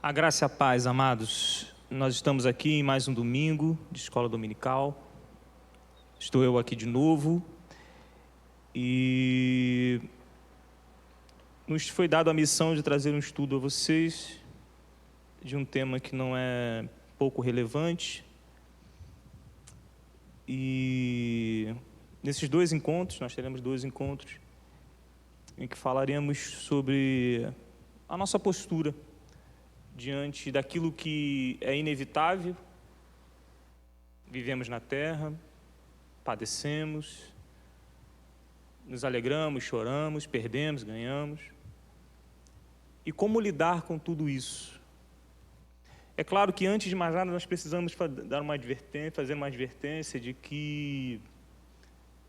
A graça e a paz, amados. Nós estamos aqui em mais um domingo de escola dominical. Estou eu aqui de novo e nos foi dada a missão de trazer um estudo a vocês de um tema que não é pouco relevante. E nesses dois encontros, nós teremos dois encontros em que falaremos sobre a nossa postura diante daquilo que é inevitável. Vivemos na terra, padecemos, nos alegramos, choramos, perdemos, ganhamos. E como lidar com tudo isso? É claro que antes de mais nada nós precisamos fazer uma advertência de que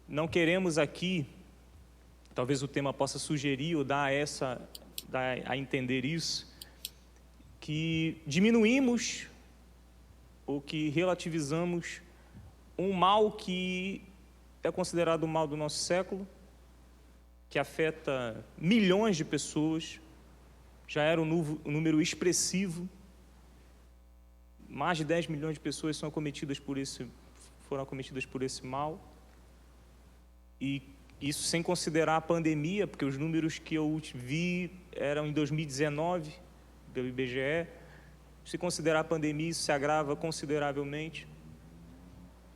não queremos aqui, talvez o tema possa sugerir ou dar a entender isso, que diminuímos ou que relativizamos um mal que é considerado o mal do nosso século, que afeta milhões de pessoas, já era um número expressivo, mais de 10 milhões de pessoas foram acometidas por esse mal, e isso sem considerar a pandemia, porque os números que eu vi eram em 2019, pelo IBGE. Se considerar a pandemia, isso se agrava consideravelmente.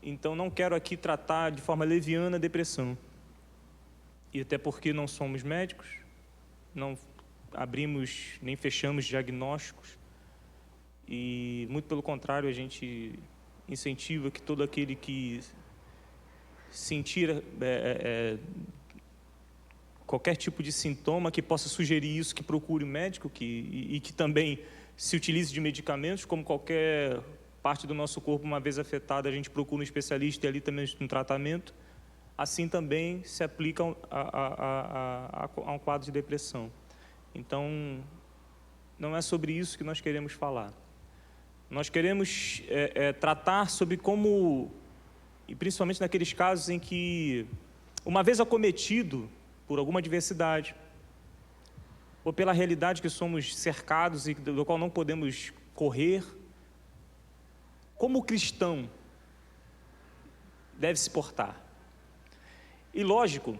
Então, não quero aqui tratar de forma leviana a depressão. E até porque não somos médicos, não abrimos nem fechamos diagnósticos. E, muito pelo contrário, a gente incentiva que todo aquele que sentir qualquer tipo de sintoma que possa sugerir isso, que procure um médico e que também se utilize de medicamentos, como qualquer parte do nosso corpo, uma vez afetada, a gente procura um especialista e ali também um tratamento. Assim também se aplica a um quadro de depressão. Então, não é sobre isso que nós queremos falar. Nós queremos tratar sobre como, e principalmente naqueles casos em que, uma vez acometido por alguma adversidade, ou pela realidade que somos cercados e do qual não podemos correr, como o cristão deve se portar. E lógico,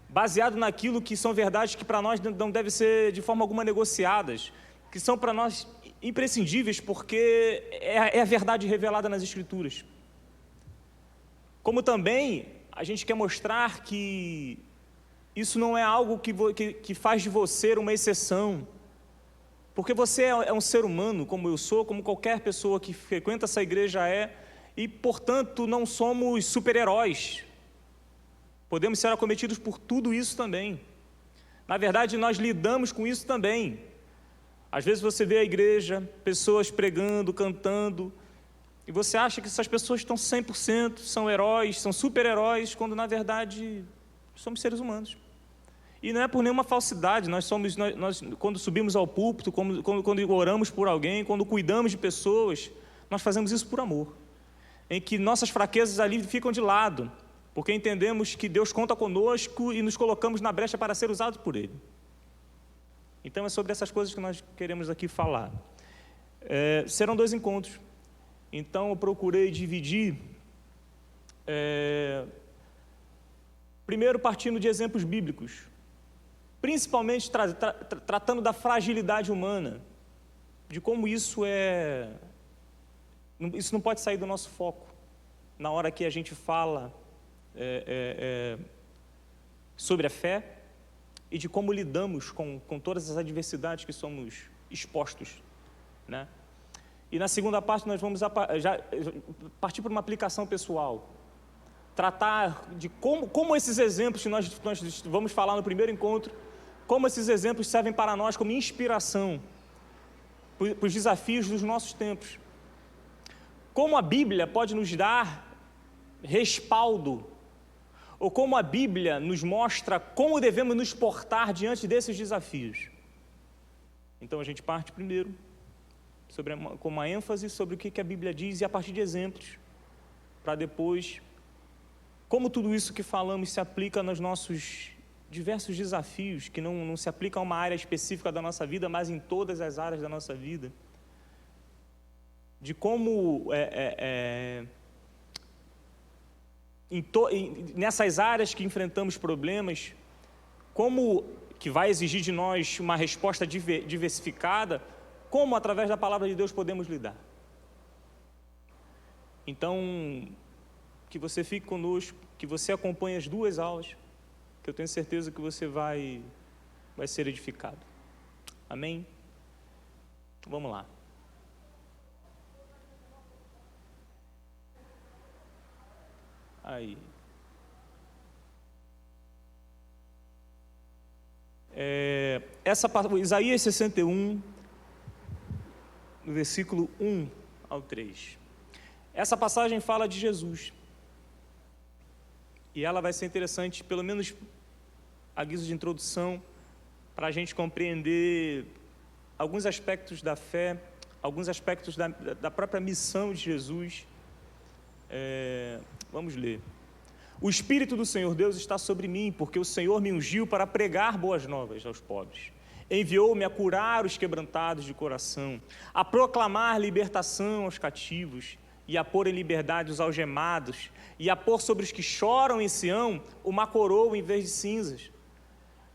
baseado naquilo que são verdades que para nós não devem ser de forma alguma negociadas, que são para nós imprescindíveis porque é a verdade revelada nas Escrituras. Como também a gente quer mostrar que isso não é algo que faz de você uma exceção, porque você é um ser humano, como eu sou, como qualquer pessoa que frequenta essa igreja e, portanto, não somos super-heróis. Podemos ser acometidos por tudo isso também. Na verdade, nós lidamos com isso também. Às vezes você vê a igreja, pessoas pregando, cantando, e você acha que essas pessoas estão 100%, são heróis, são super-heróis, quando, na verdade, somos seres humanos. E não é por nenhuma falsidade, nós quando subimos ao púlpito, quando oramos por alguém, quando cuidamos de pessoas, nós fazemos isso por amor, em que nossas fraquezas ali ficam de lado, porque entendemos que Deus conta conosco e nos colocamos na brecha para ser usados por Ele. Então é sobre essas coisas que nós queremos aqui falar. Serão dois encontros, então eu procurei dividir, primeiro partindo de exemplos bíblicos, principalmente tratando da fragilidade humana, de como isso não pode sair do nosso foco, na hora que a gente fala sobre a fé, e de como lidamos com todas as adversidades que somos expostos, né? E na segunda parte nós vamos já partir para uma aplicação pessoal, tratar de como esses exemplos que nós vamos falar no primeiro encontro, como esses exemplos servem para nós como inspiração para os desafios dos nossos tempos. Como a Bíblia pode nos dar respaldo, ou como a Bíblia nos mostra como devemos nos portar diante desses desafios. Então a gente parte primeiro com uma ênfase sobre o que a Bíblia diz e a partir de exemplos, para depois como tudo isso que falamos se aplica nos nossos diversos desafios, que não se aplicam a uma área específica da nossa vida, mas em todas as áreas da nossa vida, de como nessas áreas que enfrentamos problemas, como que vai exigir de nós uma resposta diversificada, como através da palavra de Deus podemos lidar. Então, que você fique conosco, que você acompanhe as 2 aulas, que eu tenho certeza que você vai ser edificado. Amém? Vamos lá. Aí. Isaías 61, no versículo 1 ao 3. Essa passagem fala de Jesus. E ela vai ser interessante, pelo menos a guisa de introdução, para a gente compreender alguns aspectos da fé, alguns aspectos da própria missão de Jesus. Vamos ler. O Espírito do Senhor Deus está sobre mim, porque o Senhor me ungiu para pregar boas novas aos pobres. Enviou-me a curar os quebrantados de coração, a proclamar libertação aos cativos e a pôr em liberdade os algemados, e a pôr sobre os que choram em Sião uma coroa em vez de cinzas,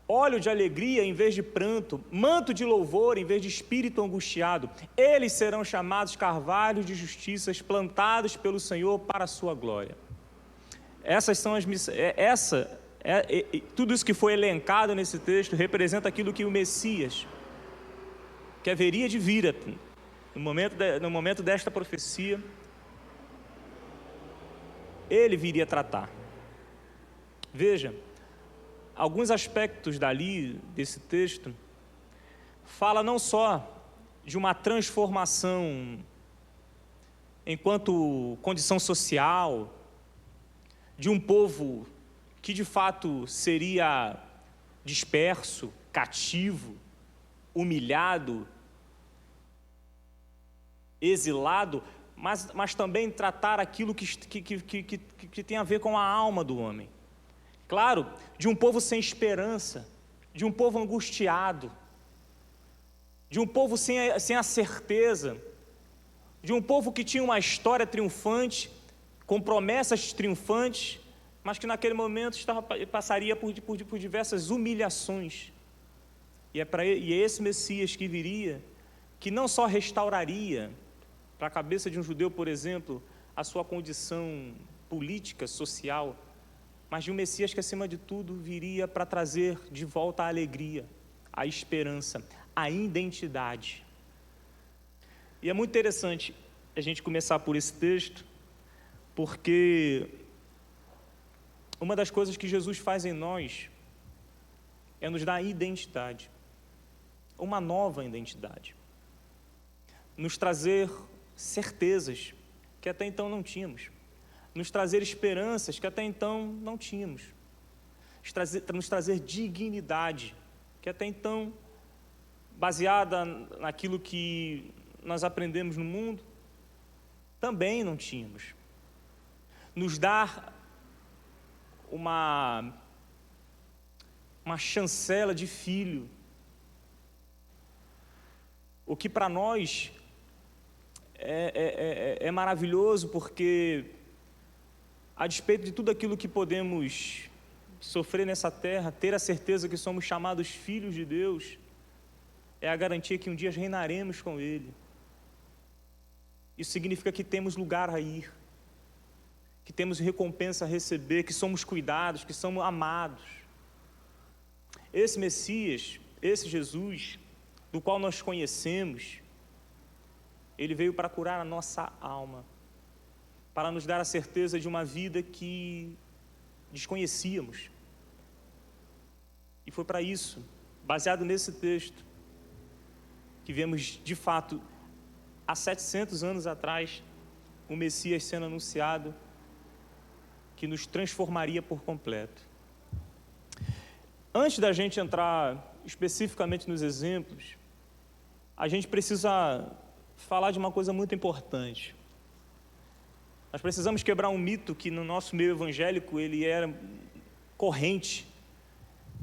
óleo de alegria em vez de pranto, manto de louvor em vez de espírito angustiado. Eles serão chamados carvalhos de justiça, plantados pelo Senhor para a sua glória. Essas são as missões. Tudo isso que foi elencado nesse texto representa aquilo que o Messias, que haveria de vir no momento desta profecia, ele viria tratar. Veja, alguns aspectos desse texto, fala não só de uma transformação enquanto condição social, de um povo que de fato seria disperso, cativo, humilhado, exilado, mas também tratar aquilo que tem a ver com a alma do homem. Claro, de um povo sem esperança, de um povo angustiado, de um povo sem a certeza, de um povo que tinha uma história triunfante, com promessas triunfantes, mas que naquele momento passaria por diversas humilhações. E é esse Messias que viria, que não só restauraria, para a cabeça de um judeu, por exemplo, a sua condição política, social, mas de um Messias que, acima de tudo, viria para trazer de volta a alegria, a esperança, a identidade. E é muito interessante a gente começar por esse texto, porque uma das coisas que Jesus faz em nós é nos dar identidade, uma nova identidade, nos trazer certezas que até então não tínhamos, nos trazer esperanças que até então não tínhamos, nos trazer dignidade que até então, baseada naquilo que nós aprendemos no mundo, também não tínhamos. Nos dar uma chancela de filho, o que para nós é maravilhoso, porque a despeito de tudo aquilo que podemos sofrer nessa terra, ter a certeza que somos chamados filhos de Deus, é a garantia que um dia reinaremos com Ele. Isso significa que temos lugar a ir, que temos recompensa a receber, que somos cuidados, que somos amados. Esse Messias, esse Jesus, do qual nós conhecemos, ele veio para curar a nossa alma, para nos dar a certeza de uma vida que desconhecíamos. E foi para isso, baseado nesse texto, que vemos de fato, há 700 anos atrás, o Messias sendo anunciado, que nos transformaria por completo. Antes da gente entrar especificamente nos exemplos, a gente precisa falar de uma coisa muito importante. Nós precisamos quebrar um mito que no nosso meio evangélico ele era corrente.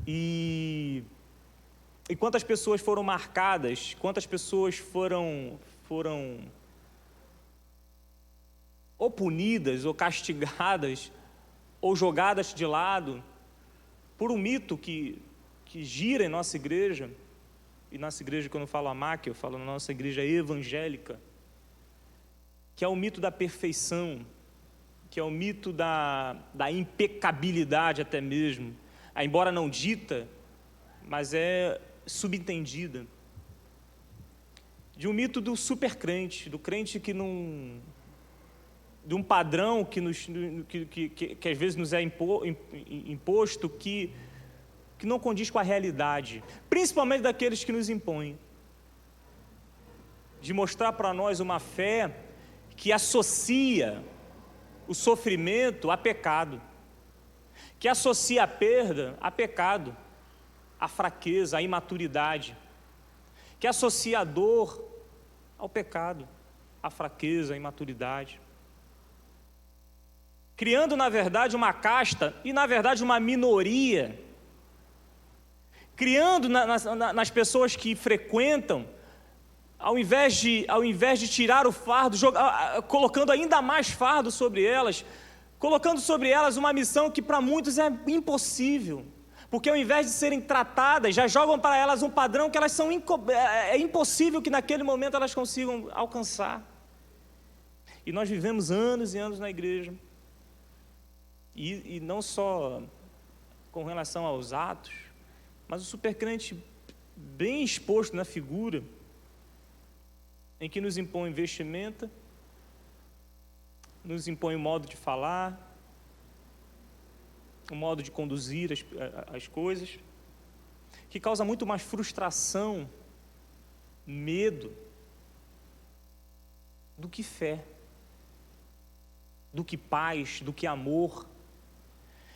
E quantas pessoas foram marcadas, quantas pessoas foram ou punidas, ou castigadas, ou jogadas de lado, por um mito que gira em nossa igreja, e nossa igreja, quando eu falo a MAC, eu falo na nossa igreja evangélica, que é o mito da perfeição, que é o mito da impecabilidade até mesmo, embora não dita, mas é subentendida, de um mito do supercrente, do crente que não, de um padrão que às vezes nos é imposto, que não condiz com a realidade, principalmente daqueles que nos impõem, de mostrar para nós uma fé que associa o sofrimento a pecado, que associa a perda a pecado, a fraqueza, a imaturidade, que associa a dor ao pecado, a fraqueza, a imaturidade, criando na verdade uma casta e na verdade uma minoria, criando nas pessoas que frequentam, ao invés de tirar o fardo, colocando ainda mais fardo sobre elas, colocando sobre elas uma missão que para muitos é impossível, porque ao invés de serem tratadas, já jogam para elas um padrão que elas é impossível que naquele momento elas consigam alcançar. E nós vivemos anos e anos na igreja, e não só com relação aos atos, mas o supercrente bem exposto na figura, em que nos impõe vestimenta, nos impõe o modo de falar, o modo de conduzir as coisas, que causa muito mais frustração, medo, do que fé, do que paz, do que amor,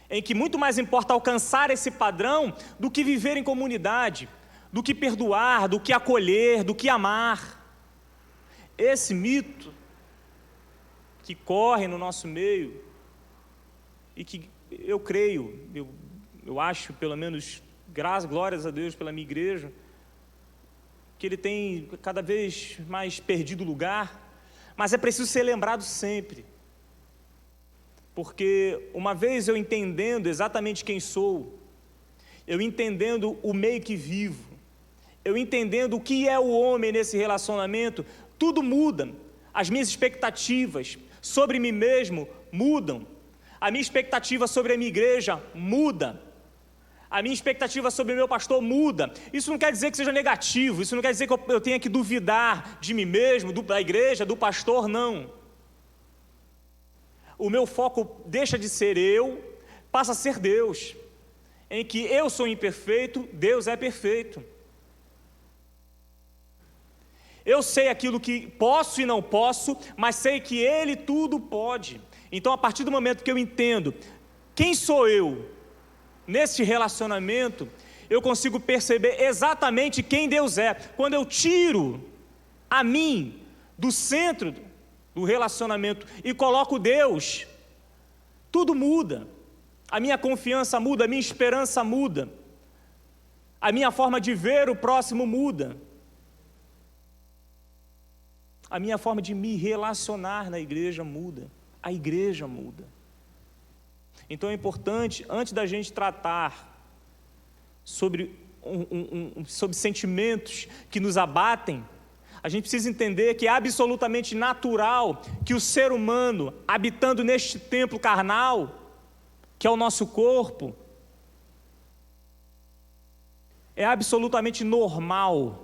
em que muito mais importa alcançar esse padrão do que viver em comunidade, do que perdoar, do que acolher, do que amar. Esse mito que corre no nosso meio e que eu creio, eu acho, pelo menos, glórias a Deus pela minha igreja, que ele tem cada vez mais perdido lugar, mas é preciso ser lembrado sempre, porque uma vez eu entendendo exatamente quem sou, eu entendendo o meio que vivo, eu entendendo o que é o homem nesse relacionamento, tudo muda, as minhas expectativas sobre mim mesmo mudam, a minha expectativa sobre a minha igreja muda, a minha expectativa sobre o meu pastor muda. Isso não quer dizer que seja negativo, isso não quer dizer que eu tenha que duvidar de mim mesmo, da igreja, do pastor, não. O meu foco deixa de ser eu, passa a ser Deus, em que eu sou imperfeito, Deus é perfeito. Eu sei aquilo que posso e não posso, mas sei que Ele tudo pode. Então, a partir do momento que eu entendo quem sou eu nesse relacionamento, eu consigo perceber exatamente quem Deus é. Quando eu tiro a mim do centro do relacionamento e coloco Deus, tudo muda. A minha confiança muda, a minha esperança muda, a minha forma de ver o próximo muda, a minha forma de me relacionar na igreja muda, a igreja muda. Então é importante, antes da gente tratar sobre sentimentos que nos abatem, a gente precisa entender que é absolutamente natural que o ser humano, habitando neste templo carnal, que é o nosso corpo, é absolutamente normal,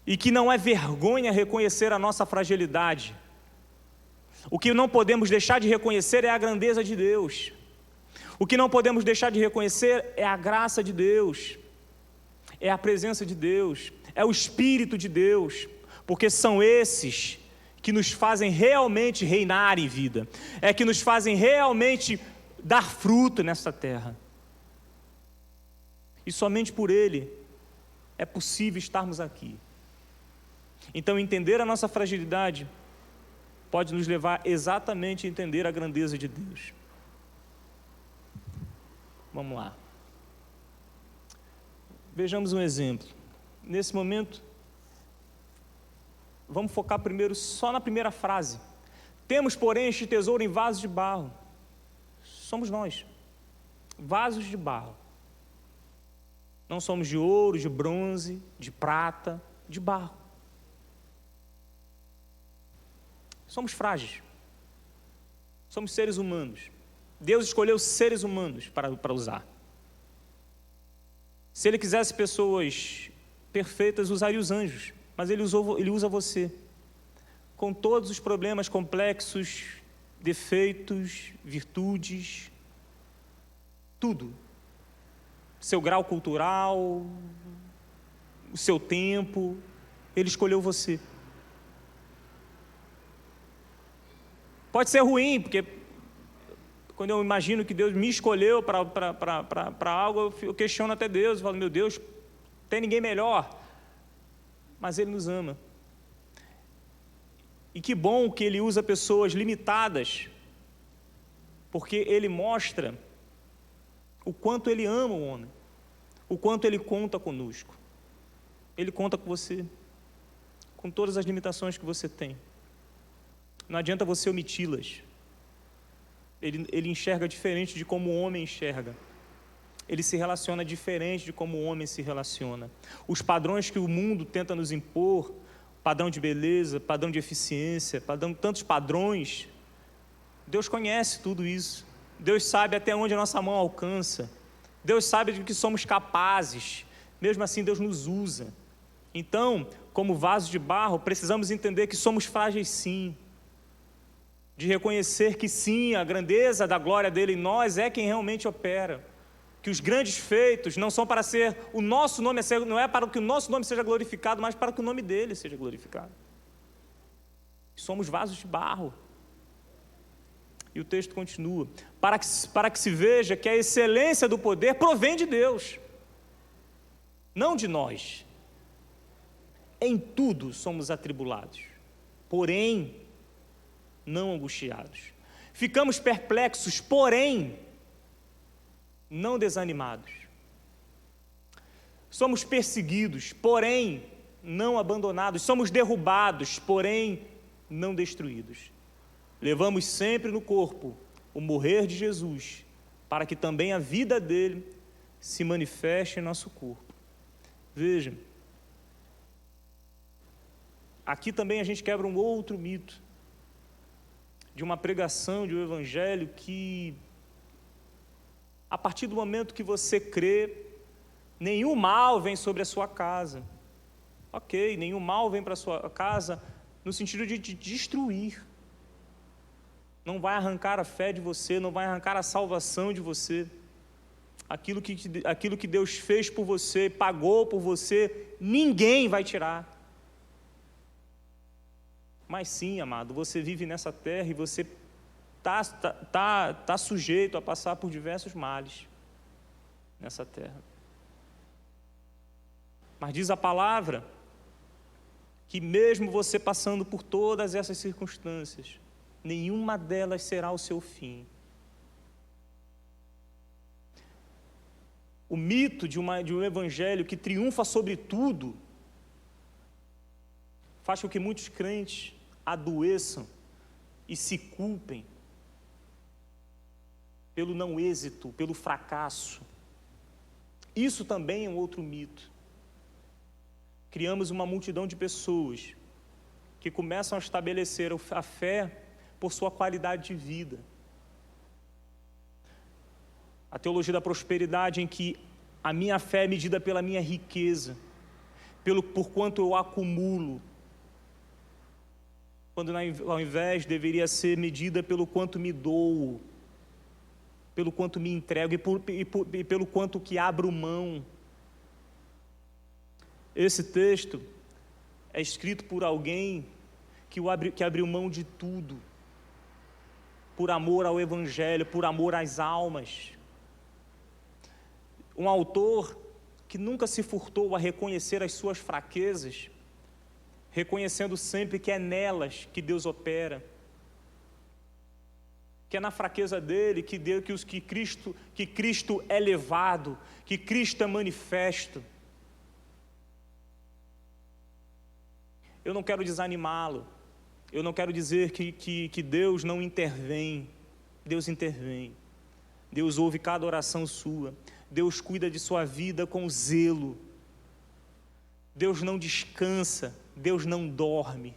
e que não é vergonha reconhecer a nossa fragilidade. O que não podemos deixar de reconhecer é a grandeza de Deus. O que não podemos deixar de reconhecer é a graça de Deus, é a presença de Deus, é o Espírito de Deus, porque são esses que nos fazem realmente reinar em vida, é que nos fazem realmente dar fruto nesta terra. E somente por Ele é possível estarmos aqui. Então, entender a nossa fragilidade pode nos levar exatamente a entender a grandeza de Deus. Vamos lá. Vejamos um exemplo. Nesse momento, vamos focar primeiro só na primeira frase. Temos, porém, este tesouro em vasos de barro. Somos nós, vasos de barro. Não somos de ouro, de bronze, de prata, de barro. Somos frágeis. Somos seres humanos. Deus escolheu seres humanos para usar. Se Ele quisesse pessoas perfeitas, usaria os anjos. Mas Ele usa você. Com todos os problemas complexos, defeitos, virtudes, tudo. Seu grau cultural, o seu tempo, Ele escolheu você. Pode ser ruim, porque quando eu imagino que Deus me escolheu para algo, eu questiono até Deus, eu falo, meu Deus, tem ninguém melhor. Mas Ele nos ama. E que bom que Ele usa pessoas limitadas, porque Ele mostra o quanto Ele ama o homem, o quanto Ele conta conosco. Ele conta com você, com todas as limitações que você tem. Não adianta você omiti-las. Ele enxerga diferente de como o homem enxerga. Ele se relaciona diferente de como o homem se relaciona. Os padrões que o mundo tenta nos impor, padrão de beleza, padrão de eficiência, tantos padrões, Deus conhece tudo isso. Deus sabe até onde a nossa mão alcança. Deus sabe de que somos capazes. Mesmo assim, Deus nos usa. Então, como vasos de barro, precisamos entender que somos frágeis sim. De reconhecer que sim, a grandeza da glória dele em nós é quem realmente opera. Que os grandes feitos não são para ser o nosso nome, não é para que o nosso nome seja glorificado, mas para que o nome dele seja glorificado. Somos vasos de barro. E o texto continua, para que se veja que a excelência do poder provém de Deus, não de nós. Em tudo somos atribulados, porém não angustiados. Ficamos perplexos, porém não desanimados. Somos perseguidos, porém não abandonados. Somos derrubados, porém não destruídos. Levamos sempre no corpo o morrer de Jesus, para que também a vida dele se manifeste em nosso corpo. Veja, aqui também a gente quebra um outro mito, de uma pregação, de um evangelho que, a partir do momento que você crê, nenhum mal vem sobre a sua casa. Ok, nenhum mal vem para a sua casa no sentido de te destruir. Não vai arrancar a fé de você, não vai arrancar a salvação de você. Aquilo que Deus fez por você, pagou por você, ninguém vai tirar. Mas sim, amado, você vive nessa terra e você está sujeito a passar por diversos males nessa terra. Mas diz a palavra que mesmo você passando por todas essas circunstâncias, nenhuma delas será o seu fim. O mito de um evangelho que triunfa sobre tudo faz com que muitos crentes adoeçam e se culpem pelo não êxito, pelo fracasso. Isso também é um outro mito. Criamos uma multidão de pessoas que começam a estabelecer a fé por sua qualidade de vida. A teologia da prosperidade, em que a minha fé é medida pela minha riqueza, por quanto eu acumulo, quando ao invés deveria ser medida pelo quanto me dou, pelo quanto me entrego e pelo quanto que abro mão. Esse texto é escrito por alguém que abriu mão de tudo, por amor ao evangelho, por amor às almas. Um autor que nunca se furtou a reconhecer as suas fraquezas, reconhecendo sempre que é nelas que Deus opera, que é na fraqueza dele que Cristo é levado, que Cristo é manifesto. Eu não quero desanimá-lo, Eu não quero dizer que Deus não intervém. Deus intervém. Deus ouve cada oração sua. Deus cuida de sua vida com zelo. Deus não descansa. Deus não dorme.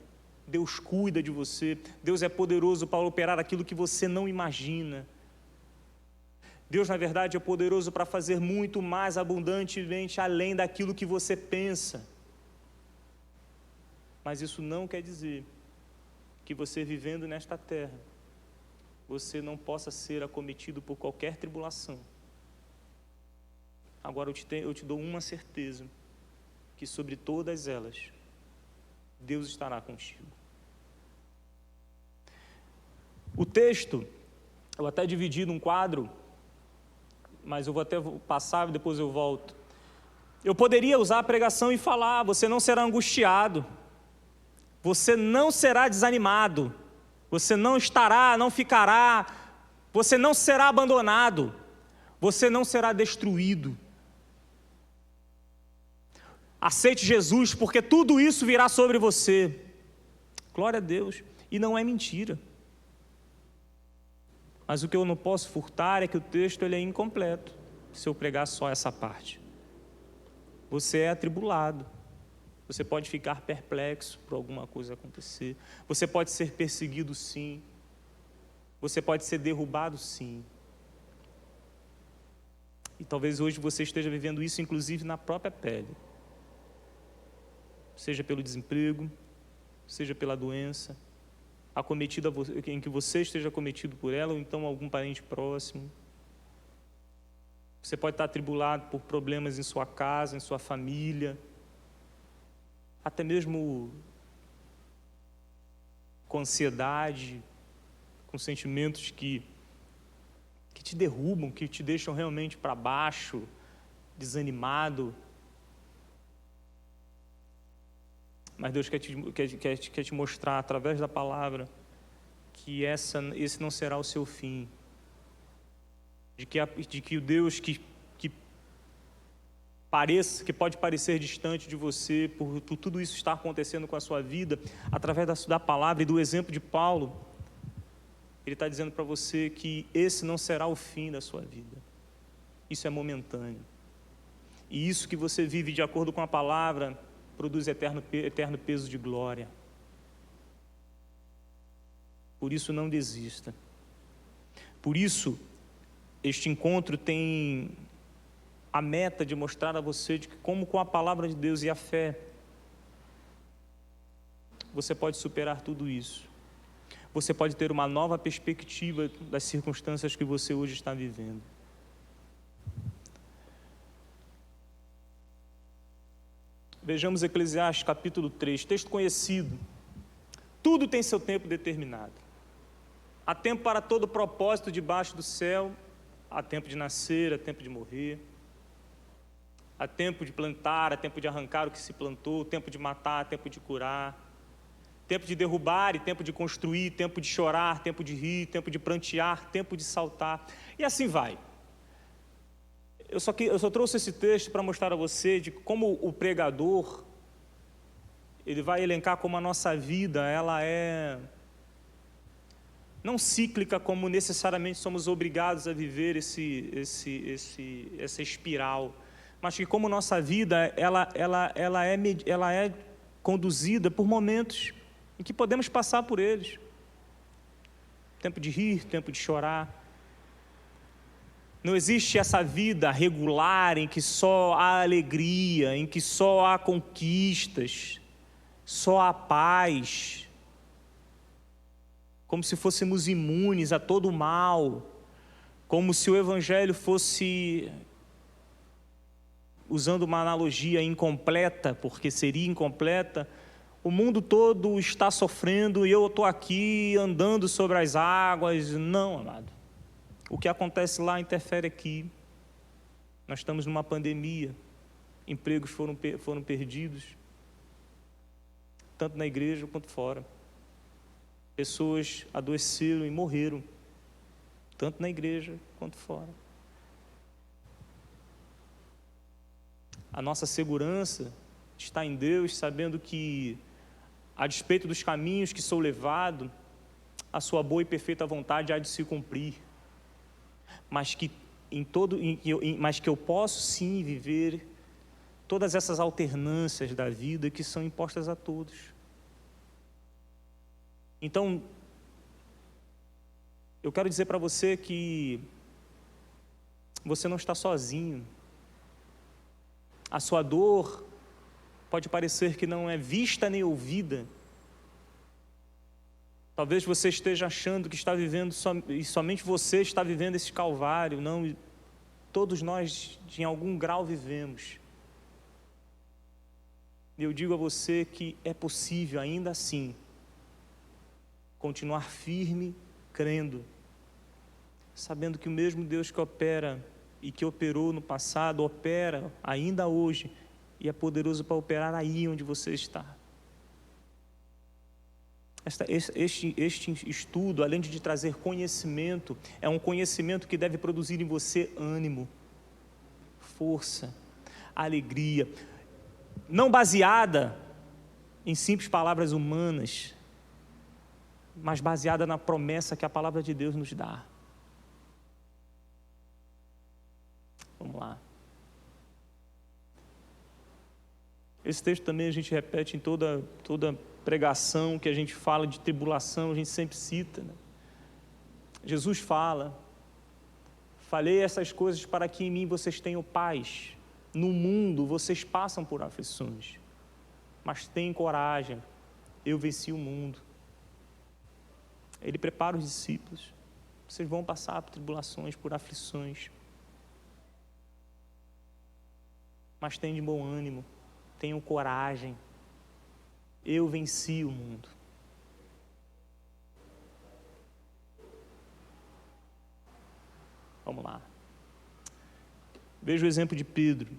Deus cuida de você. Deus é poderoso para operar aquilo que você não imagina. Deus, na verdade, é poderoso para fazer muito mais abundantemente além daquilo que você pensa. Mas isso não quer dizer que você, vivendo nesta terra, você não possa ser acometido por qualquer tribulação. Agora eu te dou uma certeza, que sobre todas elas, Deus estará contigo. O texto, eu até dividi num quadro, mas eu vou até passar e depois eu volto. Eu poderia usar a pregação e falar: você não será angustiado, você não será desanimado, você não estará, não ficará, você não será abandonado, você não será destruído. Aceite Jesus, porque tudo isso virá sobre você. Glória a Deus. E não é mentira. Mas o que eu não posso furtar é que o texto ele é incompleto, se eu pregar só essa parte. Você é atribulado. Você pode ficar perplexo por alguma coisa acontecer. Você pode ser perseguido, sim. Você pode ser derrubado, sim. E talvez hoje você esteja vivendo isso, inclusive, na própria pele. Seja pelo desemprego, seja pela doença, acometida, em que você esteja acometido por ela, ou então algum parente próximo. Você pode estar atribulado por problemas em sua casa, em sua família, até mesmo com ansiedade, com sentimentos que te derrubam, que te deixam realmente para baixo, desanimado. Mas Deus quer te mostrar, através da palavra, que esse não será o seu fim. De que o Deus que pode parecer distante de você, por tudo isso estar acontecendo com a sua vida, através da palavra e do exemplo de Paulo, ele está dizendo para você que esse não será o fim da sua vida. Isso é momentâneo. E isso que você vive de acordo com a palavra produz eterno peso de glória. Por isso, não desista. Por isso, este encontro tem a meta de mostrar a você de que, como com a palavra de Deus e a fé, você pode superar tudo isso. Você pode ter uma nova perspectiva das circunstâncias que você hoje está vivendo. Vejamos Eclesiastes capítulo 3, texto conhecido. Tudo tem seu tempo determinado. Há tempo para todo propósito debaixo do céu. Há tempo de nascer, há tempo de morrer. Há tempo de plantar, há tempo de arrancar o que se plantou. Tempo de matar, tempo de curar. Tempo de derrubar e tempo de construir. Tempo de chorar, tempo de rir. Tempo de prantear, tempo de saltar. E assim vai. Eu só trouxe esse texto para mostrar a você de como o pregador, ele vai elencar como a nossa vida, ela é não cíclica, como necessariamente somos obrigados a viver essa espiral, mas que como nossa vida, ela é conduzida por momentos em que podemos passar por eles. Tempo de rir, tempo de chorar. Não existe essa vida regular em que só há alegria, em que só há conquistas, só há paz, como se fôssemos imunes a todo o mal, como se o Evangelho fosse, usando uma analogia incompleta, porque seria incompleta, o mundo todo está sofrendo e eu estou aqui andando sobre as águas. Não, amado. O que acontece lá interfere aqui. Nós estamos numa pandemia, empregos foram perdidos, tanto na igreja quanto fora. Pessoas adoeceram e morreram, tanto na igreja quanto fora. A nossa segurança está em Deus, sabendo que a despeito dos caminhos que sou levado, a sua boa e perfeita vontade há de se cumprir, mas que eu posso sim viver todas essas alternâncias da vida que são impostas a todos. Então, eu quero dizer para você que você não está sozinho. A sua dor pode parecer que não é vista nem ouvida. Talvez você esteja achando que está vivendo, e somente você está vivendo esse calvário. Não, todos nós, em algum grau, vivemos. E eu digo a você que é possível, ainda assim, continuar firme, crendo, sabendo que o mesmo Deus que opera e que operou no passado, opera ainda hoje, e é poderoso para operar aí onde você está. Este estudo, além de trazer conhecimento, é um conhecimento que deve produzir em você ânimo, força, alegria, não baseada em simples palavras humanas, mas baseada na promessa que a palavra de Deus nos dá. Vamos lá. Esse texto também a gente repete em toda pregação que a gente fala de tribulação, a gente sempre cita, né? Jesus fala: falei essas coisas para que em mim vocês tenham paz. No mundo vocês passam por aflições, mas tenham coragem, eu venci o mundo. Ele prepara os discípulos: vocês vão passar por tribulações, por aflições, mas tenham de bom ânimo, tenham coragem, eu venci o mundo. Vamos lá. Veja o exemplo de Pedro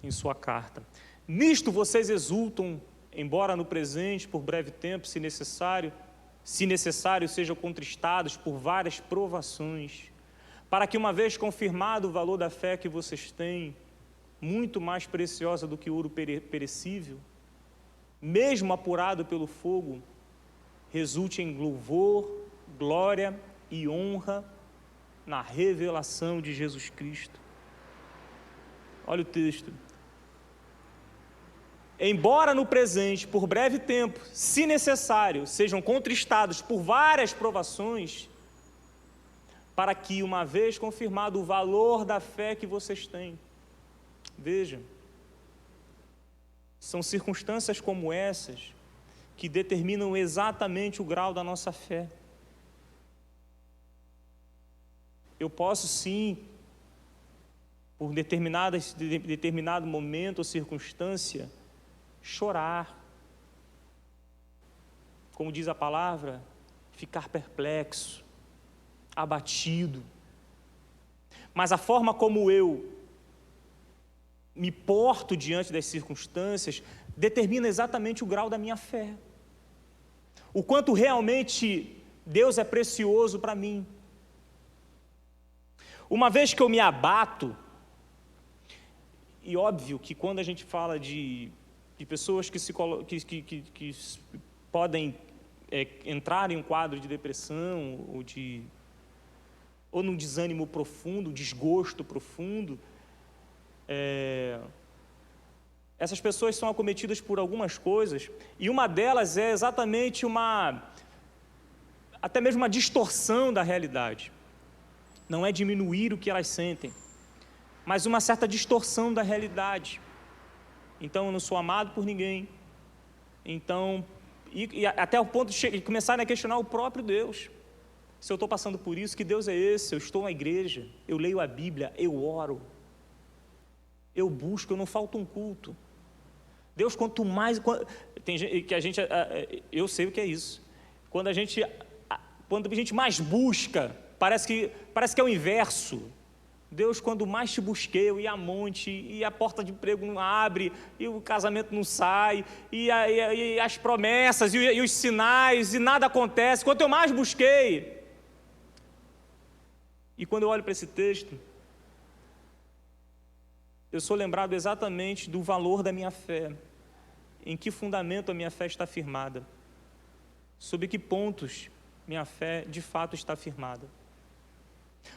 em sua carta. Nisto vocês exultam, embora no presente, por breve tempo, se necessário, sejam contristados por várias provações, para que, uma vez confirmado o valor da fé que vocês têm, muito mais preciosa do que ouro perecível, mesmo apurado pelo fogo, resulte em louvor, glória e honra na revelação de Jesus Cristo. Olha o texto. Embora no presente, por breve tempo, se necessário, sejam contristados por várias provações, para que, uma vez confirmado o valor da fé que vocês têm. Veja, são circunstâncias como essas que determinam exatamente o grau da nossa fé. Eu posso sim, por determinado momento ou circunstância, chorar. Como diz a palavra, ficar perplexo, abatido. Mas a forma como eu me porto diante das circunstâncias determina exatamente o grau da minha fé. O quanto realmente Deus é precioso para mim. Uma vez que eu me abato, e óbvio que quando a gente fala de pessoas que podem entrar em um quadro de depressão ou num desânimo profundo, desgosto profundo, essas pessoas são acometidas por algumas coisas, e uma delas é exatamente até mesmo uma distorção da realidade. Não é diminuir o que elas sentem, mas uma certa distorção da realidade. Então, eu não sou amado por ninguém. Então, e até o ponto de começarem a questionar o próprio Deus. Se eu estou passando por isso, que Deus é esse? Eu estou na igreja, eu leio a Bíblia, eu oro, eu busco, eu não falto um culto. Deus, quanto mais... Tem gente que eu sei o que é isso. Quando a gente mais busca, parece que é o inverso. Deus, quando mais te busquei, eu ia a monte, e a porta de emprego não abre, e o casamento não sai, e as promessas, e os sinais, e nada acontece. Quanto eu mais busquei. E quando eu olho para esse texto, eu sou lembrado exatamente do valor da minha fé. em que fundamento a minha fé está firmada, sobre que pontos minha fé de fato está firmada.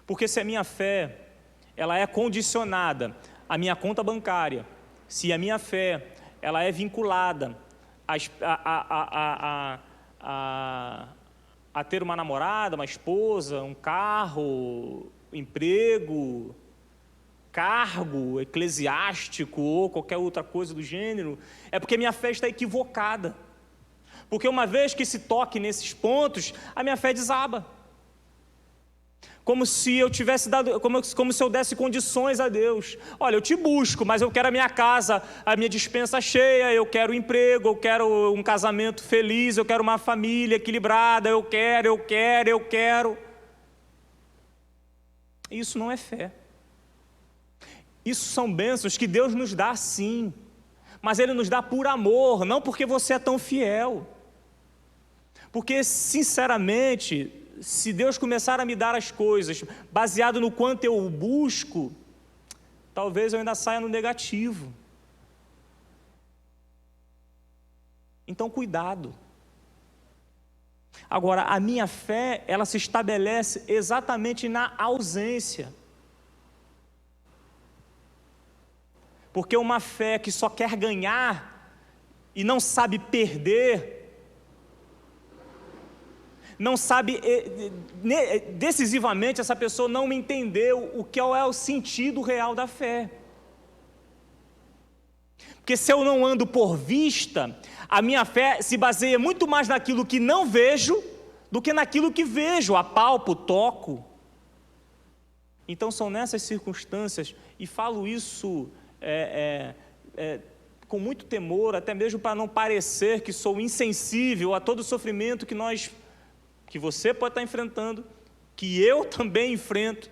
Porque se a minha fé ela é condicionada à minha conta bancária, se a minha fé ela é vinculada a ter uma namorada, uma esposa, um carro, emprego, cargo eclesiástico ou qualquer outra coisa do gênero, é porque minha fé está equivocada. Porque uma vez que se toque nesses pontos, a minha fé desaba. Como se eu tivesse dado, como se eu desse condições a Deus. Olha, eu te busco, mas eu quero a minha casa, a minha despensa cheia, eu quero emprego, eu quero um casamento feliz, eu quero uma família equilibrada, eu quero. Isso não é fé. Isso são bênçãos que Deus nos dá sim, mas Ele nos dá por amor, não porque você é tão fiel. Porque, sinceramente, se Deus começar a me dar as coisas baseado no quanto eu o busco, talvez eu ainda saia no negativo. Então, cuidado. Agora, a minha fé, ela se estabelece exatamente na ausência. Porque uma fé que só quer ganhar e não sabe perder, não sabe, decisivamente essa pessoa não entendeu o que é o sentido real da fé. Porque se eu não ando por vista, a minha fé se baseia muito mais naquilo que não vejo do que naquilo que vejo, apalpo, toco. Então são nessas circunstâncias, e falo isso com muito temor, até mesmo para não parecer que sou insensível a todo o sofrimento que você pode estar enfrentando, que eu também enfrento,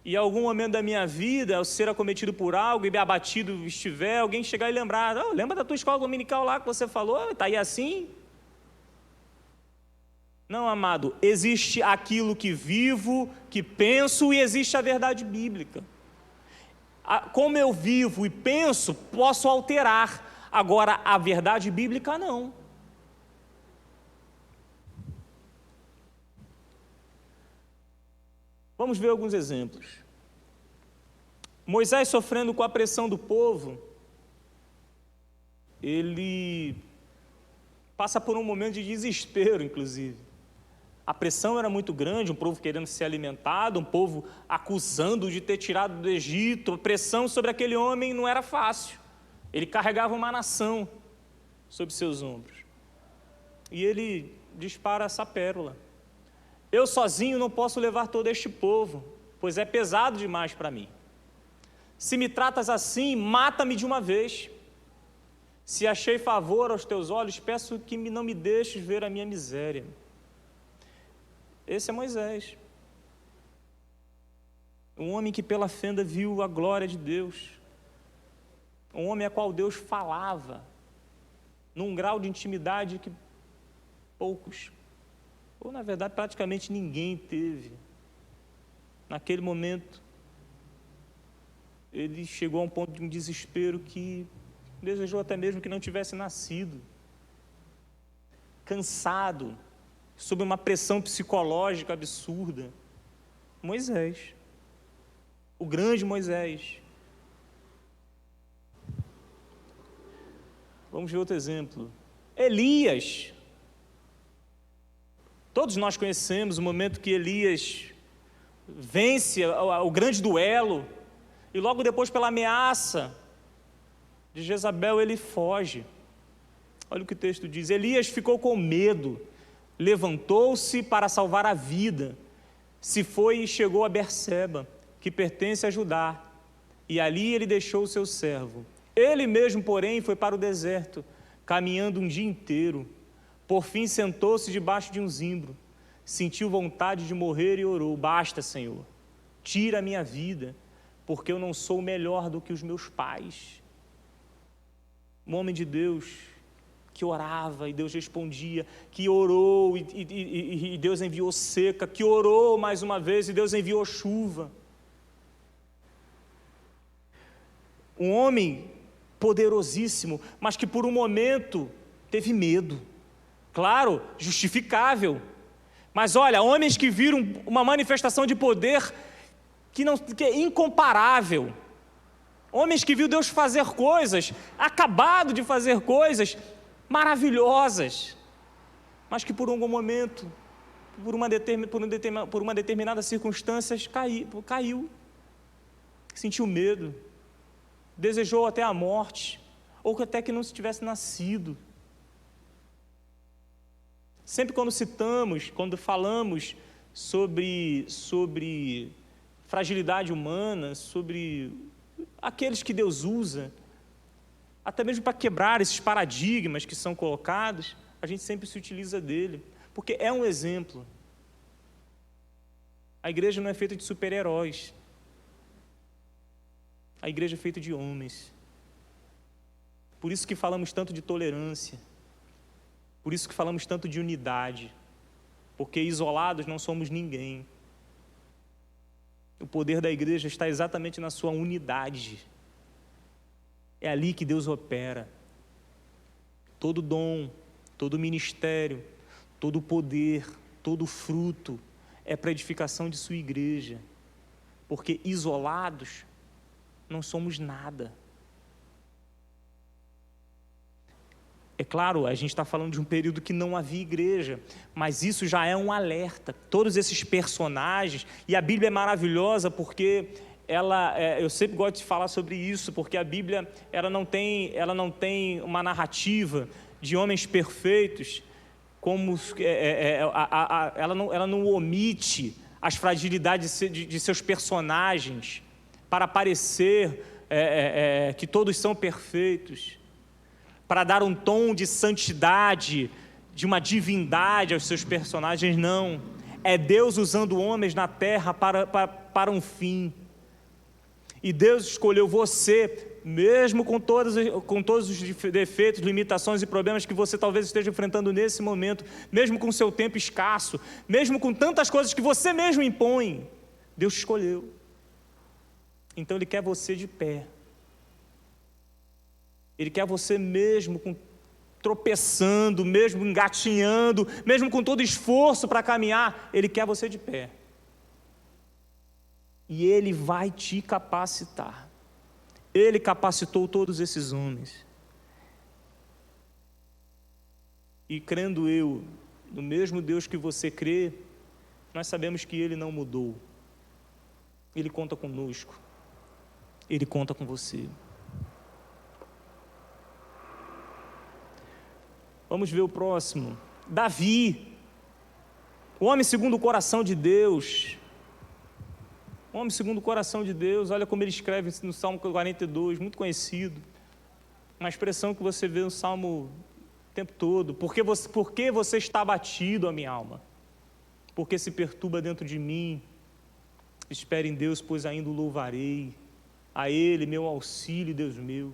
e em algum momento da minha vida, ao ser acometido por algo e me abatido estiver, alguém chegar e lembrar, lembra da tua escola dominical lá que você falou, está aí assim? Não, amado, existe aquilo que vivo, que penso, e existe a verdade bíblica. Como eu vivo e penso, posso alterar, agora a verdade bíblica não. Vamos ver alguns exemplos. Moisés sofrendo com a pressão do povo, ele passa por um momento de desespero, inclusive. A pressão era muito grande, um povo querendo ser alimentado, um povo acusando de ter tirado do Egito, a pressão sobre aquele homem não era fácil. Ele carregava uma nação sobre seus ombros. E ele dispara essa pérola. Eu sozinho não posso levar todo este povo, pois é pesado demais para mim. Se me tratas assim, mata-me de uma vez. Se achei favor aos teus olhos, peço que não me deixes ver a minha miséria. Esse é Moisés. Um homem que pela fenda viu a glória de Deus. Um homem a qual Deus falava, num grau de intimidade que poucos, ou na verdade praticamente ninguém teve. Naquele momento, ele chegou a um ponto de um desespero que desejou até mesmo que não tivesse nascido. Cansado, sob uma pressão psicológica absurda. Moisés, o grande Moisés. Vamos ver outro exemplo. Elias. Todos nós conhecemos o momento que Elias vence o grande duelo, e logo depois, pela ameaça de Jezabel, ele foge. Olha o que o texto diz: Elias ficou com medo, levantou-se para salvar a vida, se foi e chegou a Berseba, que pertence a Judá, e ali ele deixou o seu servo. Ele mesmo, porém, foi para o deserto, caminhando um dia inteiro. Por fim sentou-se debaixo de um zimbro, sentiu vontade de morrer e orou: basta, Senhor, tira a minha vida, porque eu não sou melhor do que os meus pais. Um homem de Deus que orava e Deus respondia, que orou e Deus enviou seca, que orou mais uma vez e Deus enviou chuva. Um homem poderosíssimo, mas que por um momento teve medo. Claro, justificável. Mas olha, homens que viram uma manifestação de poder que é incomparável. Homens que viram Deus fazer coisas, acabado de fazer coisas maravilhosas, mas que por algum momento, por uma determinada circunstância, caiu, sentiu medo, desejou até a morte, ou até que não se tivesse nascido. Sempre quando falamos sobre fragilidade humana, sobre aqueles que Deus usa, até mesmo para quebrar esses paradigmas que são colocados, a gente sempre se utiliza dele, porque é um exemplo. A igreja não é feita de super-heróis. A igreja é feita de homens. Por isso que falamos tanto de tolerância. Por isso que falamos tanto de unidade. Porque isolados não somos ninguém. O poder da igreja está exatamente na sua unidade. É ali que Deus opera. Todo dom, todo ministério, todo poder, todo fruto é para a edificação de sua igreja. Porque isolados não somos nada. É claro, a gente está falando de um período que não havia igreja, mas isso já é um alerta. Todos esses personagens, e a Bíblia é maravilhosa porque eu sempre gosto de falar sobre isso, porque a Bíblia ela não tem uma narrativa de homens perfeitos, como ela não omite as fragilidades de seus personagens para parecer que todos são perfeitos, para dar um tom de santidade, de uma divindade aos seus personagens. Não, é Deus usando homens na terra para um fim. E Deus escolheu você, mesmo com todos os defeitos, limitações e problemas que você talvez esteja enfrentando nesse momento, mesmo com seu tempo escasso, mesmo com tantas coisas que você mesmo impõe, Deus escolheu. Então Ele quer você de pé. Ele quer você mesmo tropeçando, mesmo engatinhando, mesmo com todo esforço para caminhar, Ele quer você de pé. E Ele vai te capacitar. Ele capacitou todos esses homens. E crendo eu, no mesmo Deus que você crê, nós sabemos que Ele não mudou. Ele conta conosco. Ele conta com você. Vamos ver o próximo. Davi, o homem segundo o coração de Deus. O homem segundo o coração de Deus, olha como ele escreve no Salmo 42, muito conhecido. Uma expressão que você vê no Salmo o tempo todo. Por que você está abatido, a minha alma? Porque se perturba dentro de mim. Espere em Deus, pois ainda o louvarei. A Ele, meu auxílio, Deus meu.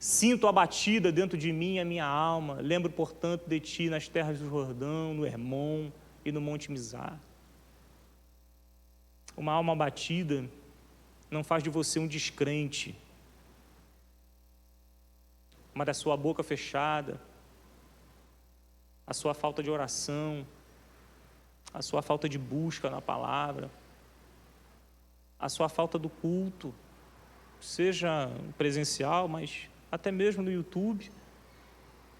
Sinto abatida dentro de mim a minha alma. Lembro, portanto, de ti nas terras do Jordão, no Hermon e no Monte Mizar. Uma alma abatida não faz de você um descrente, mas da sua boca fechada, a sua falta de oração, a sua falta de busca na palavra, a sua falta do culto, seja presencial, mas até mesmo no YouTube.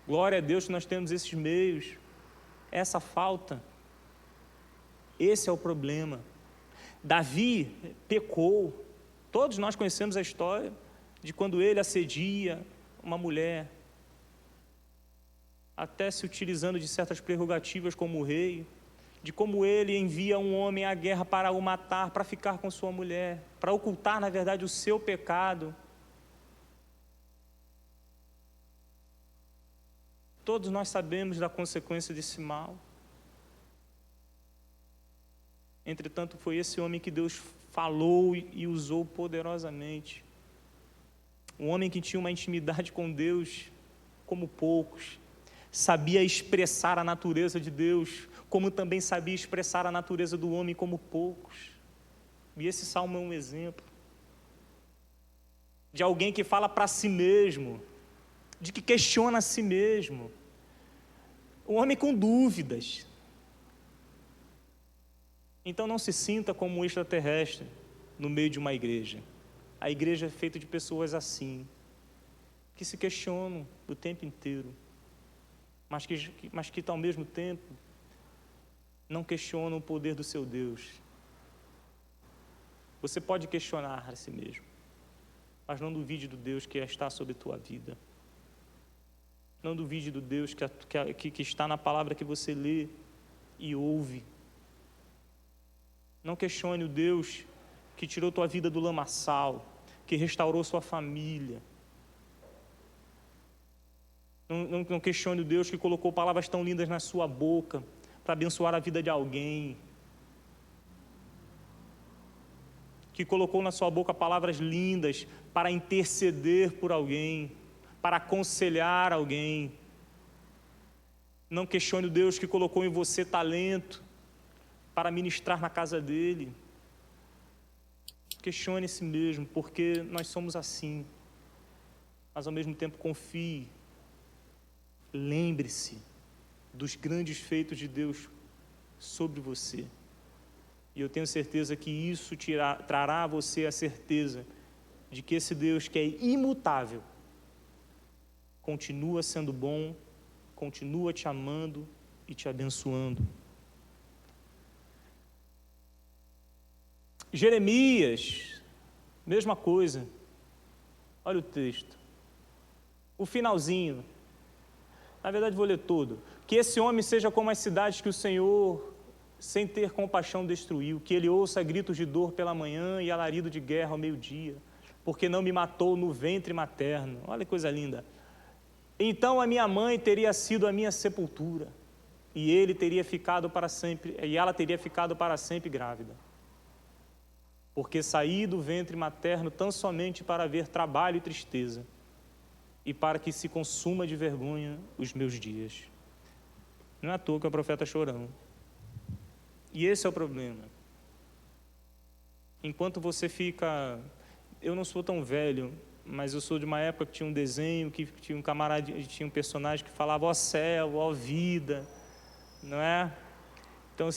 Glória a Deus que nós temos esses meios. Essa falta, esse é o problema. Davi pecou. Todos nós conhecemos a história de quando ele assedia uma mulher, até se utilizando de certas prerrogativas como rei, de como ele envia um homem à guerra para o matar, para ficar com sua mulher, para ocultar, na verdade, o seu pecado. Todos nós sabemos da consequência desse mal. Entretanto, foi esse homem que Deus falou e usou poderosamente. Um homem que tinha uma intimidade com Deus como poucos. Sabia expressar a natureza de Deus, como também sabia expressar a natureza do homem como poucos. E esse salmo é um exemplo. de alguém que fala para si mesmo, de que questiona a si mesmo. Um homem com dúvidas. Então não se sinta como um extraterrestre no meio de uma igreja. A igreja é feita de pessoas assim, que se questionam o tempo inteiro, mas que ao mesmo tempo não questionam o poder do seu Deus. Você pode questionar a si mesmo, mas não duvide do Deus que está sobre a tua vida. Não duvide do Deus que está na palavra que você lê e ouve. Não questione o Deus que tirou tua vida do lamaçal, que restaurou sua família. Não questione o Deus que colocou palavras tão lindas na sua boca para abençoar a vida de alguém. Que colocou na sua boca palavras lindas para interceder por alguém, para aconselhar alguém. Não questione o Deus que colocou em você talento para ministrar na casa dele. Questione a si mesmo, porque nós somos assim, mas ao mesmo tempo confie. Lembre-se dos grandes feitos de Deus sobre você. E eu tenho certeza que isso trará a você a certeza de que esse Deus que é imutável continua sendo bom, continua te amando e te abençoando. Jeremias, mesma coisa. Olha o texto. O finalzinho. Na verdade, vou ler todo. Que esse homem seja como as cidades que o Senhor, sem ter compaixão, destruiu. Que ele ouça gritos de dor pela manhã e alarido de guerra ao meio-dia. Porque não me matou no ventre materno. Olha que coisa linda. Então a minha mãe teria sido a minha sepultura. E ela teria ficado para sempre grávida. Porque saí do ventre materno tão somente para ver trabalho e tristeza, e para que se consuma de vergonha os meus dias. Não é à toa que é o profeta chorão. E esse é o problema. Enquanto você fica... Eu não sou tão velho, mas eu sou de uma época que tinha um desenho, que tinha um camarada, tinha um personagem que falava ó céu, ó vida, não é? Então,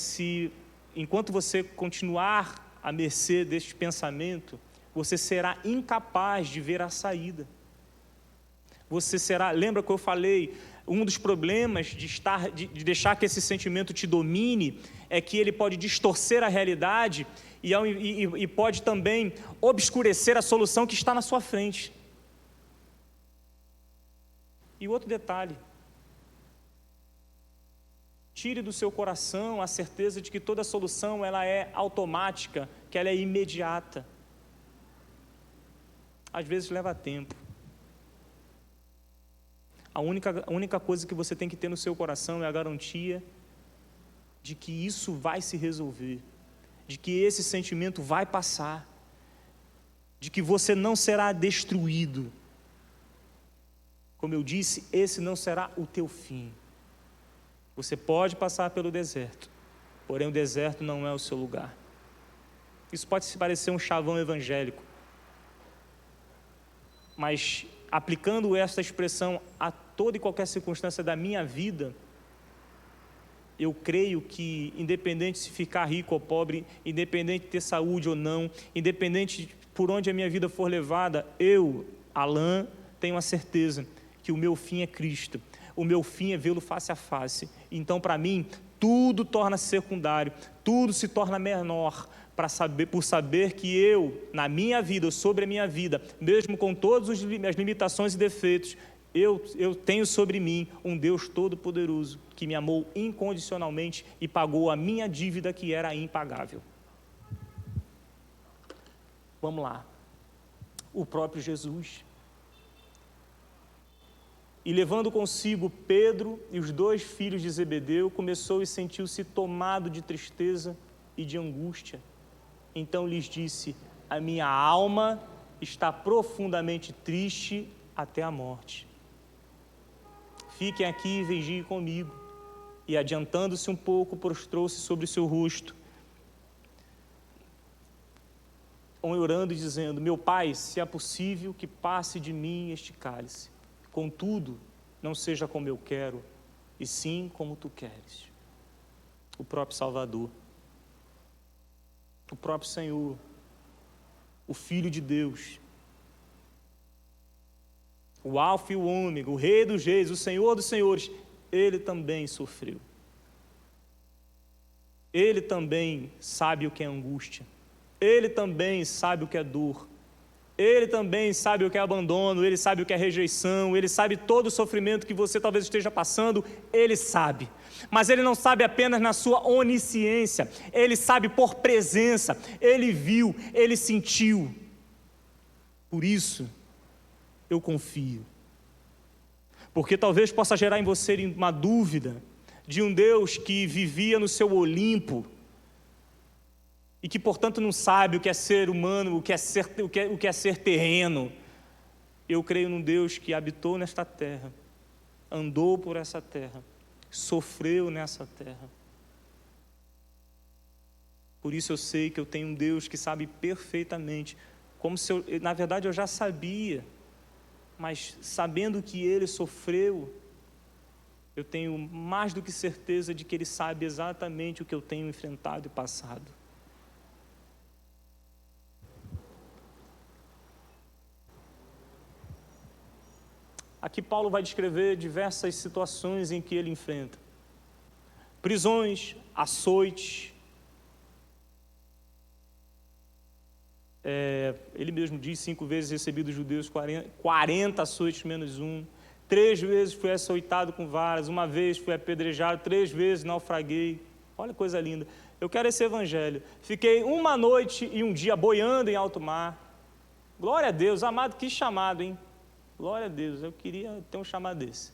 enquanto você continuar à mercê deste pensamento, você será incapaz de ver a saída. Lembra que eu falei, um dos problemas de deixar que esse sentimento te domine é que ele pode distorcer a realidade e pode também obscurecer a solução que está na sua frente. E outro detalhe, tire do seu coração a certeza de que toda solução ela é automática, que ela é imediata. Às vezes leva tempo. A única coisa que você tem que ter no seu coração é a garantia de que isso vai se resolver, de que esse sentimento vai passar, de que você não será destruído. Como eu disse, esse não será o teu fim. Você pode passar pelo deserto, porém o deserto não é o seu lugar. Isso pode se parecer um chavão evangélico, mas aplicando esta expressão a toda e qualquer circunstância da minha vida, eu creio que, independente se ficar rico ou pobre, independente de ter saúde ou não, independente de por onde a minha vida for levada, eu, Alain, tenho a certeza que o meu fim é Cristo. O meu fim é vê-lo face a face. Então, para mim, tudo torna-se secundário, tudo se torna menor, por saber que eu, na minha vida, sobre a minha vida, mesmo com todas as limitações e defeitos, eu tenho sobre mim um Deus Todo-Poderoso, que me amou incondicionalmente e pagou a minha dívida que era impagável. Vamos lá. O próprio Jesus. E levando consigo Pedro e os 2 filhos de Zebedeu, começou e sentiu-se tomado de tristeza e de angústia. Então lhes disse: a minha alma está profundamente triste até a morte. Fiquem aqui e vigiem comigo. E adiantando-se um pouco, prostrou-se sobre o seu rosto. orando e dizendo: meu Pai, se é possível que passe de mim este cálice, contudo, não seja como eu quero, e sim como tu queres. O próprio Salvador, o próprio Senhor, o Filho de Deus, o Alfa e o Ômega, o Rei dos Reis, o Senhor dos Senhores, ele também sofreu. Ele também sabe o que é angústia. Ele também sabe o que é dor. Ele também sabe o que é abandono. Ele sabe o que é rejeição. Ele sabe todo o sofrimento que você talvez esteja passando. Ele sabe. Mas ele não sabe apenas na sua onisciência. Ele sabe por presença. Ele viu, ele sentiu. Por isso, eu confio. Porque talvez possa gerar em você uma dúvida de um Deus que vivia no seu Olimpo e que, portanto, não sabe o que é ser humano, o que é ser terreno. Eu creio num Deus que habitou nesta terra, andou por essa terra, sofreu nessa terra. Por isso eu sei que eu tenho um Deus que sabe perfeitamente, como se na verdade eu já sabia, mas sabendo que Ele sofreu, eu tenho mais do que certeza de que Ele sabe exatamente o que eu tenho enfrentado e passado. Aqui Paulo vai descrever diversas situações em que ele enfrenta. Prisões, açoites. Ele mesmo diz, 5 vezes recebi dos judeus 40 açoites menos um. 3 vezes fui açoitado com varas, 1 vez fui apedrejado, 3 vezes naufraguei. Olha que coisa linda. Eu quero esse evangelho. Fiquei 1 noite e 1 dia boiando em alto mar. Glória a Deus, amado, que chamado, hein? Glória a Deus, eu queria ter um chamado desse.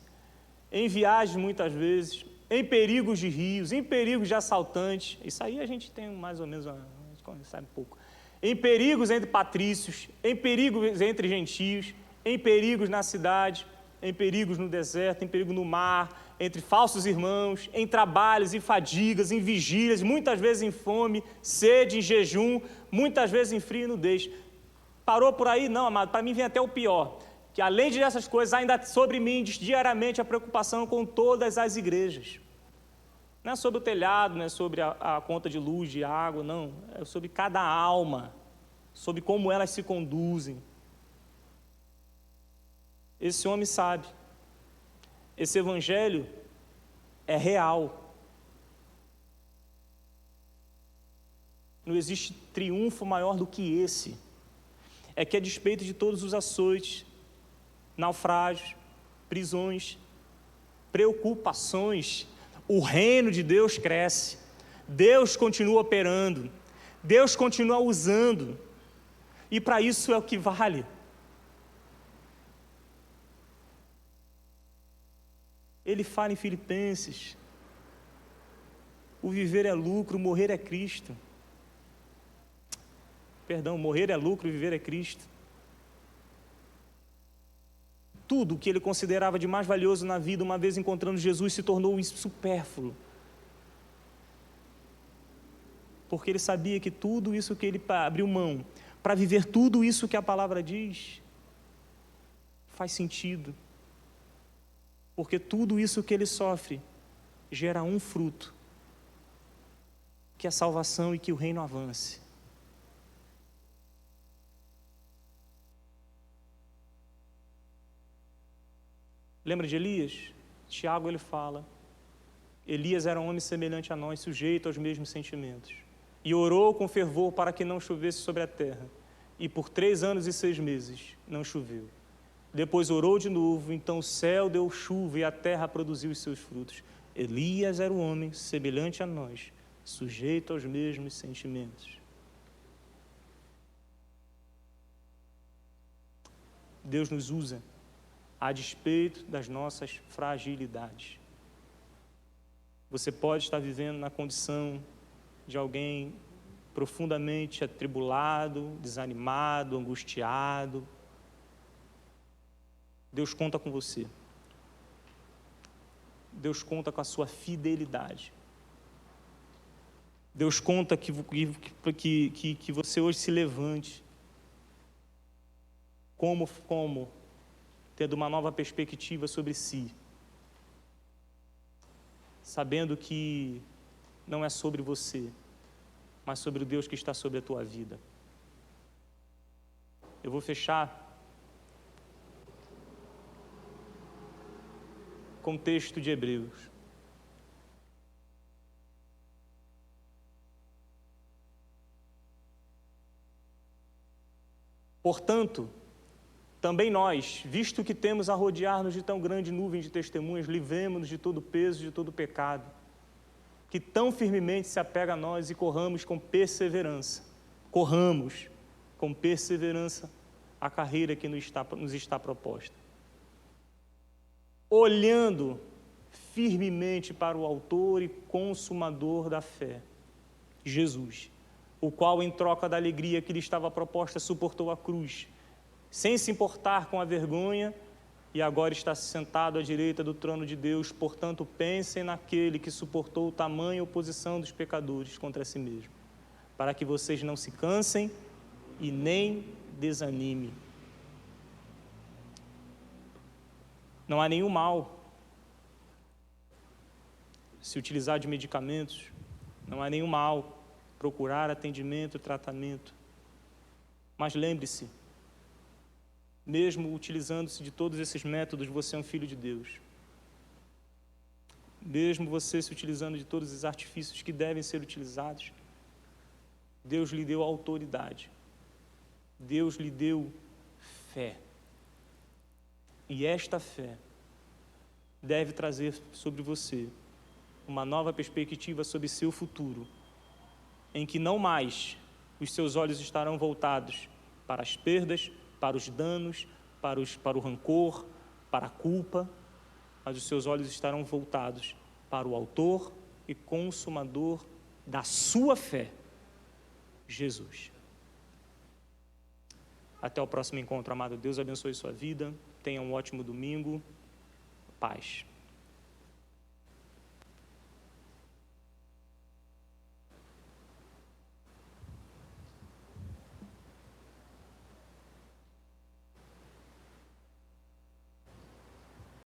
Em viagens muitas vezes, em perigos de rios, em perigos de assaltantes. Isso aí a gente tem mais ou menos, a gente sabe um pouco. Em perigos entre patrícios, em perigos entre gentios, em perigos na cidade, em perigos no deserto, em perigo no mar, entre falsos irmãos, em trabalhos e fadigas, em vigílias, muitas vezes em fome, sede, em jejum, muitas vezes em frio e nudez. Parou por aí? Não, amado, para mim vem até o pior, que além dessas coisas, ainda sobre mim diz diariamente a preocupação com todas as igrejas. Não é sobre o telhado, não é sobre a conta de luz, de água, não. É sobre cada alma, sobre como elas se conduzem. Esse homem sabe. Esse evangelho é real. Não existe triunfo maior do que esse. É que a despeito de todos os açoites, naufrágios, prisões, preocupações, o reino de Deus cresce, Deus continua operando, Deus continua usando, e para isso é o que vale. Ele fala em Filipenses: o viver é lucro, o morrer é Cristo. Perdão, morrer é lucro, viver é Cristo. Tudo o que ele considerava de mais valioso na vida, uma vez encontrando Jesus, se tornou supérfluo. Porque ele sabia que tudo isso que ele abriu mão, para viver tudo isso que a palavra diz, faz sentido. Porque tudo isso que ele sofre gera um fruto, que é a salvação e que o reino avance. Lembra de Elias? Tiago ele fala: Elias era um homem semelhante a nós, sujeito aos mesmos sentimentos, e orou com fervor para que não chovesse sobre a terra, e por 3 anos e 6 meses não choveu. Depois orou de novo, então o céu deu chuva e a terra produziu os seus frutos. Elias era um homem semelhante a nós, sujeito aos mesmos sentimentos. Deus nos usa a despeito das nossas fragilidades. Você pode estar vivendo na condição de alguém profundamente atribulado, desanimado, angustiado. Deus conta com você. Deus conta com a sua fidelidade. Deus conta que você hoje se levante como tendo uma nova perspectiva sobre si, sabendo que não é sobre você, mas sobre o Deus que está sobre a tua vida. Eu vou fechar com o texto de Hebreus. Portanto, também nós, visto que temos a rodear-nos de tão grande nuvem de testemunhas, livremo-nos de todo o peso, de todo o pecado, que tão firmemente se apega a nós e corramos com perseverança a carreira que nos está proposta. Olhando firmemente para o autor e consumador da fé, Jesus, o qual, em troca da alegria que lhe estava proposta, suportou a cruz, sem se importar com a vergonha, e agora está sentado à direita do trono de Deus. Portanto, pensem naquele que suportou tamanha oposição dos pecadores contra si mesmo, para que vocês não se cansem e nem desanimem. Não há nenhum mal se utilizar de medicamentos, não há nenhum mal procurar atendimento e tratamento. Mas lembre-se, mesmo utilizando-se de todos esses métodos, você é um filho de Deus. Mesmo você se utilizando de todos os artifícios que devem ser utilizados, Deus lhe deu autoridade. Deus lhe deu fé. E esta fé deve trazer sobre você uma nova perspectiva sobre seu futuro, em que não mais os seus olhos estarão voltados para as perdas, para os danos, para o rancor, para a culpa, mas os seus olhos estarão voltados para o autor e consumador da sua fé, Jesus. Até o próximo encontro, amado. Deus abençoe sua vida. Tenha um ótimo domingo. Paz.